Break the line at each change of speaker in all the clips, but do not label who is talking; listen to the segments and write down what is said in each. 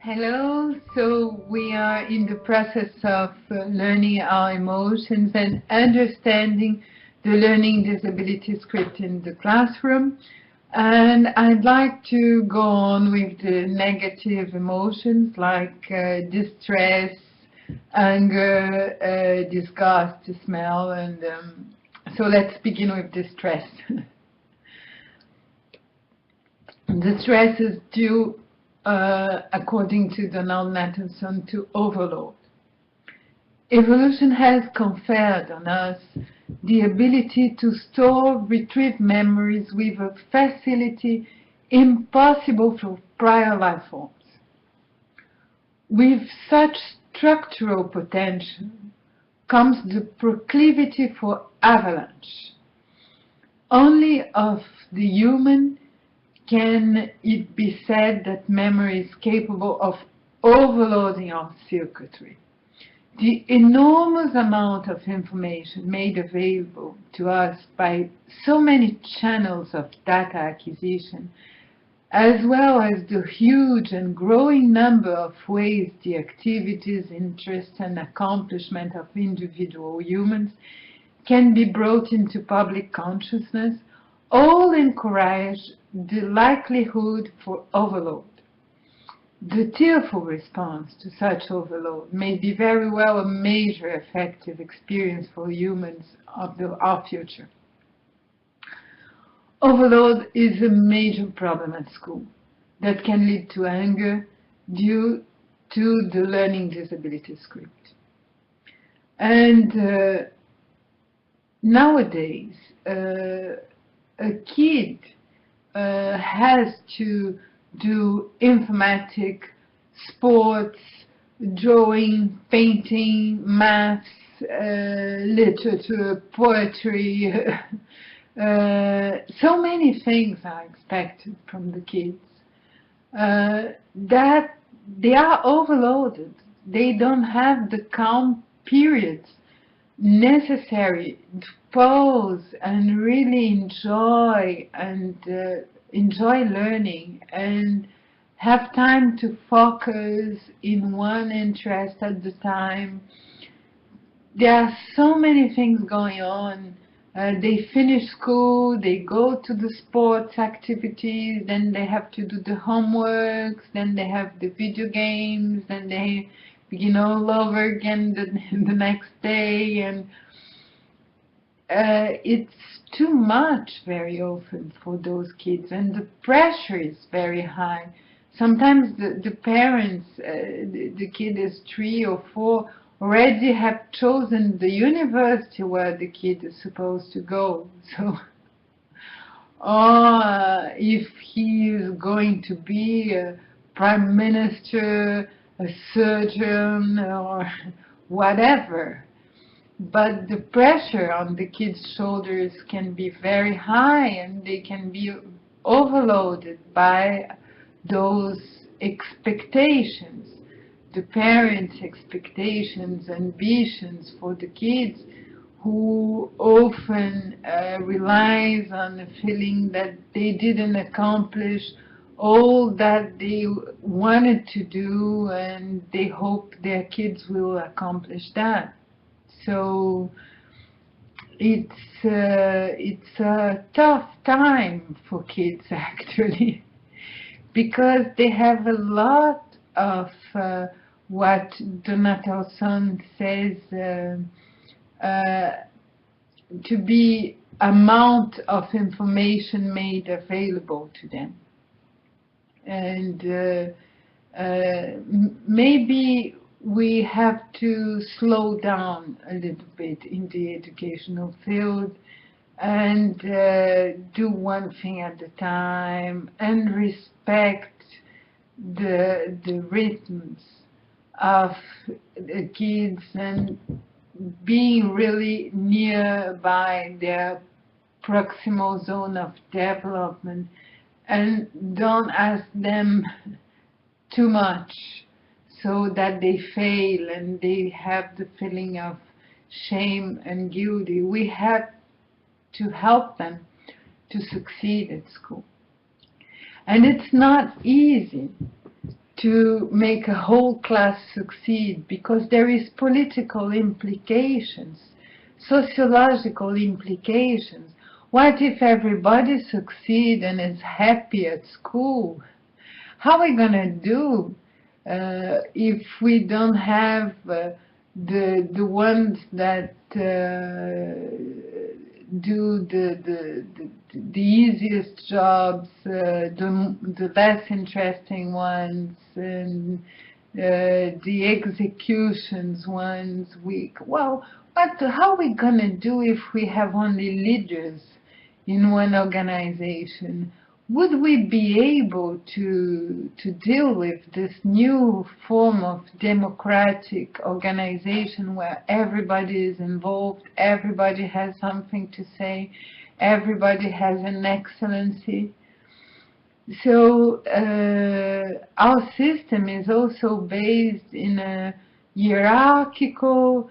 Hello, so we are in the process of learning our emotions and understanding the learning disability script in the classroom. And I'd like to go on with the negative emotions like distress, anger, disgust, smell, and so let's begin with distress. Distress is due according to Donald Nathanson, to overload. Evolution has conferred on us the ability to store, retrieve memories with a facility impossible for prior life forms. With such structural potential comes the proclivity for avalanche. Only of the human can it be said that memory is capable of overloading our circuitry. The enormous amount of information made available to us by so many channels of data acquisition, as well as the huge and growing number of ways the activities, interests, and accomplishment of individual humans can be brought into public consciousness, all encourage the likelihood for overload. The tearful response to such overload may be very well a major affective experience for humans of our future. Overload is a major problem at school that can lead to anger due to the learning disability script. And nowadays, a kid has to do informatics, sports, drawing, painting, maths, literature, poetry. So many things are expected from the kids that they are overloaded. They don't have the calm periods necessary to pause and really enjoy learning and have time to focus in one interest at the time. There are so many things going on. They finish school, they go to the sports activities, then they have to do the homeworks, then they have the video games, then they begin all over again the next day, and it's too much very often for those kids, and the pressure is very high. Sometimes the parents, the kid is 3 or 4, already have chosen the university where the kid is supposed to go. So, or if he is going to be a prime minister, a surgeon, or whatever. But the pressure on the kids' shoulders can be very high, and they can be overloaded by those expectations, the parents' expectations, ambitions for the kids, who often relies on the feeling that they didn't accomplish all that they wanted to do, and they hope their kids will accomplish that. So it's a tough time for kids, actually, because they have a lot of what Donaldson says to be amount of information made available to them. And maybe we have to slow down a little bit in the educational field and do one thing at a time and respect the rhythms of the kids and being really nearby their proximal zone of development, and don't ask them too much so that they fail and they have the feeling of shame and guilty. We have to help them to succeed at school. And it's not easy to make a whole class succeed, because there is political implications, sociological implications. What if everybody succeeds and is happy at school? How are we going to do if we don't have the ones that do the easiest jobs, the less interesting ones, and the executions ones weak? Well, how are we going to do if we have only leaders in one organization? Would we be able to deal with this new form of democratic organization where everybody is involved, everybody has something to say, everybody has an excellency? So our system is also based in a hierarchical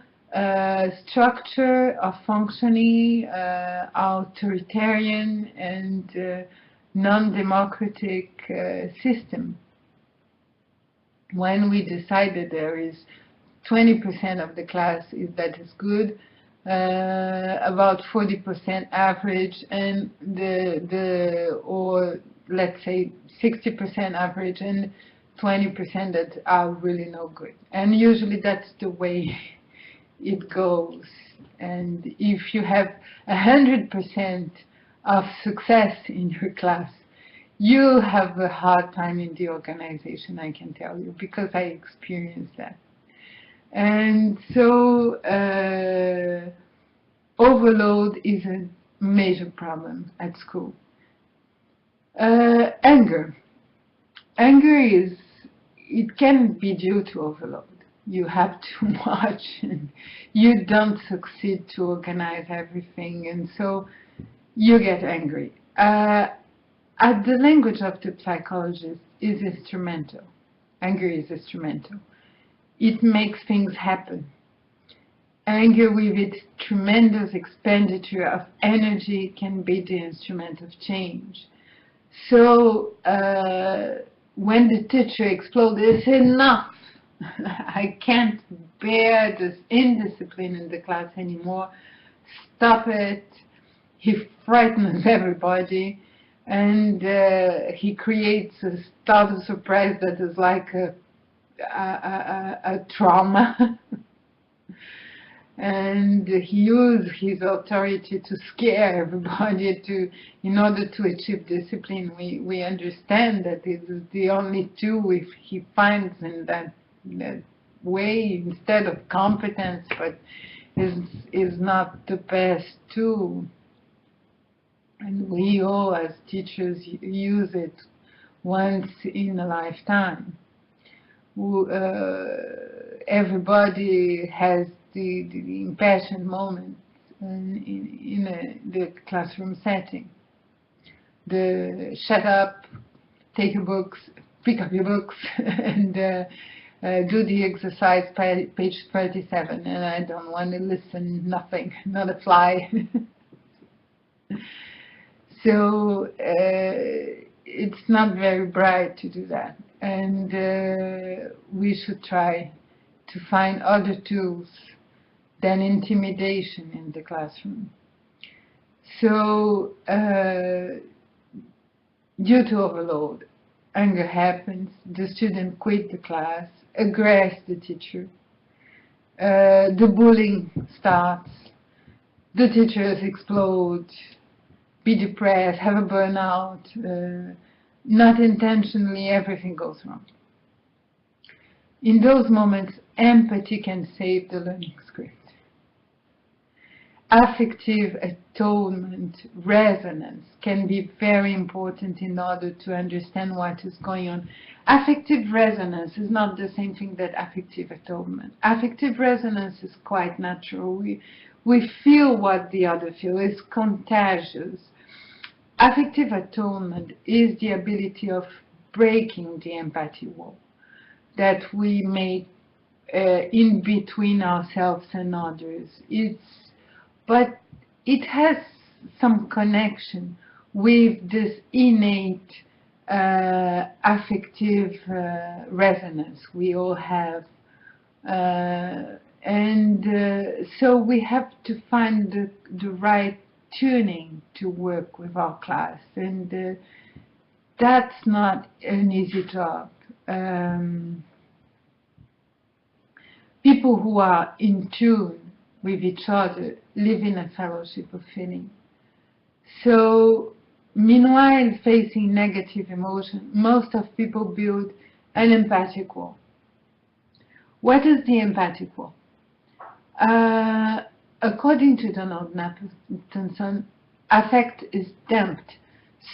structure of functioning, authoritarian and non-democratic system. When we decided there is 20% of the class that is good, about 40% average, and or let's say 60% average and 20% that are really no good. And usually that's the way it goes. And if you have 100% of success in your class, you have a hard time in the organization, I can tell you, because I experienced that. And so overload is a major problem at school. Anger. Anger it can be due to overload. You have too much and you don't succeed to organize everything, and so you get angry. The language of the psychologist is instrumental. Anger is instrumental. It makes things happen. Anger, with its tremendous expenditure of energy, can be the instrument of change. So when the teacher exploded, it's enough. I can't bear this indiscipline in the class anymore. Stop it. He frightens everybody, and he creates a state of surprise that is like a trauma. And he used his authority to scare everybody in order to achieve discipline. We understand that it is the only tool if he finds in that way instead of competence, but is not the best tool. And we all, as teachers, use it once in a lifetime. Everybody has the impassioned moment in the classroom setting. The shut up, take your books, pick up your books, and do the exercise, page 37, and I don't want to listen, nothing, not a fly. So it's not very bright to do that, and we should try to find other tools than intimidation in the classroom. So due to overload, anger happens, the student quit the class, aggress the teacher, the bullying starts, the teachers explode, be depressed, have a burnout, not intentionally, everything goes wrong. In those moments, empathy can save the learning script. Affective atonement, resonance can be very important in order to understand what is going on. Affective resonance is not the same thing that affective atonement. Affective resonance is quite natural. We feel what the other feels. It's contagious. Affective atonement is the ability of breaking the empathy wall that we make in between ourselves and others. But it has some connection with this innate affective resonance. We all have. So we have to find the right tuning to work with our class, and that's not an easy job. People who are in tune with each other live in a fellowship of feeling. So meanwhile, facing negative emotion, most of people build an empathic wall. What is the empathic wall? According to Donald Nathanson, affect is damped,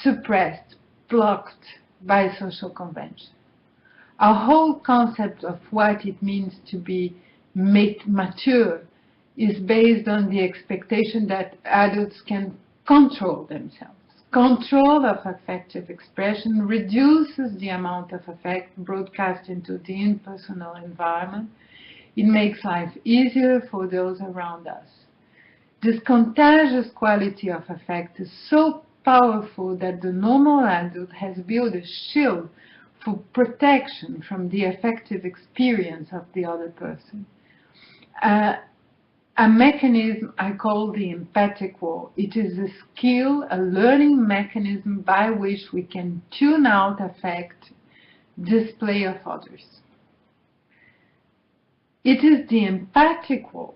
suppressed, blocked by social convention. Our whole concept of what it means to be mature is based on the expectation that adults can control themselves. Control of affective expression reduces the amount of affect broadcast into the impersonal environment. It makes life easier for those around us. This contagious quality of affect is so powerful that the normal adult has built a shield for protection from the affective experience of the other person. A mechanism I call the empathic wall. It is a skill, a learning mechanism by which we can tune out affect display of others. It is the empathic wall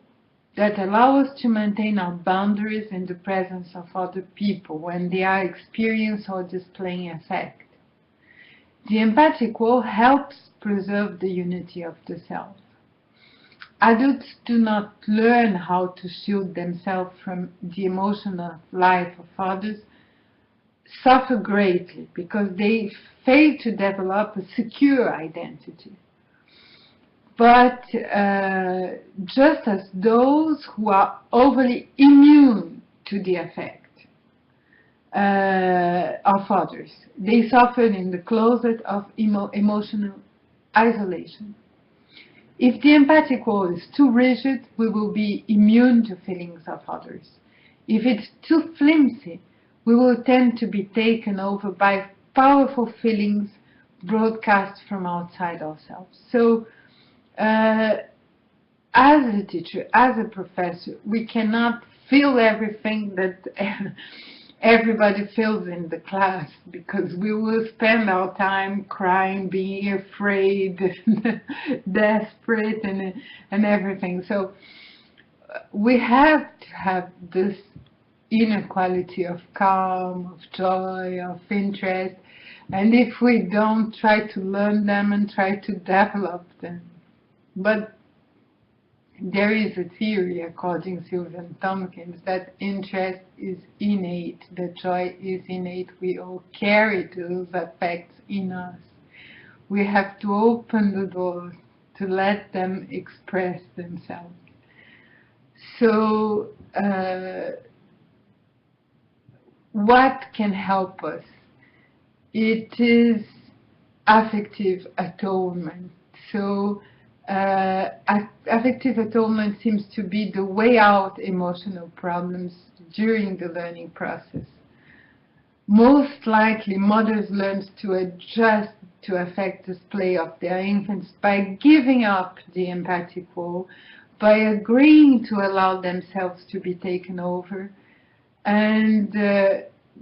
that allows us to maintain our boundaries in the presence of other people when they are experiencing or displaying affect. The empathic wall helps preserve the unity of the self. Adults do not learn how to shield themselves from the emotional life of others, suffer greatly because they fail to develop a secure identity. But just as those who are overly immune to the effect of others, they suffer in the closet of emotional isolation. If the empathic wall is too rigid, we will be immune to feelings of others. If it's too flimsy, we will tend to be taken over by powerful feelings broadcast from outside ourselves. So, as a teacher, as a professor, we cannot feel everything that everybody feels in the class, because we will spend our time crying, being afraid, desperate, and everything. So we have to have this inner quality of calm, of joy, of interest, and if we don't, try to learn them and try to develop them. But there is a theory, according to Sylvan Tompkins, that interest is innate, that joy is innate. We all carry those affects in us. We have to open the doors to let them express themselves. So, what can help us? It is affective atonement. So, affective atonement seems to be the way out emotional problems during the learning process. Most likely, mothers learn to adjust to affect display of their infants by giving up the empathic wall, by agreeing to allow themselves to be taken over, and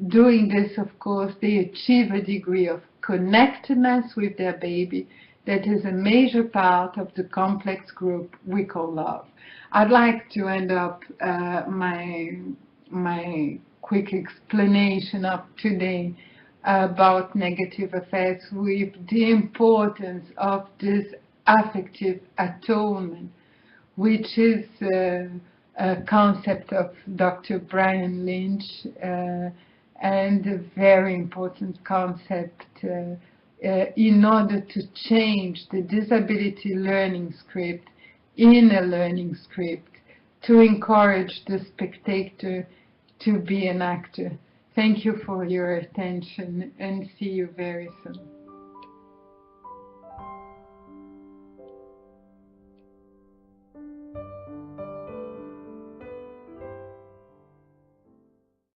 doing this, of course, they achieve a degree of connectedness with their baby that is a major part of the complex group we call love. I'd like to end up my quick explanation of today about negative affects with the importance of this affective atonement, which is a concept of Dr. Brian-Lynch, and a very important concept in order to change the disability learning script in a learning script, to encourage the spectator to be an actor. Thank you for your attention, and see you very soon.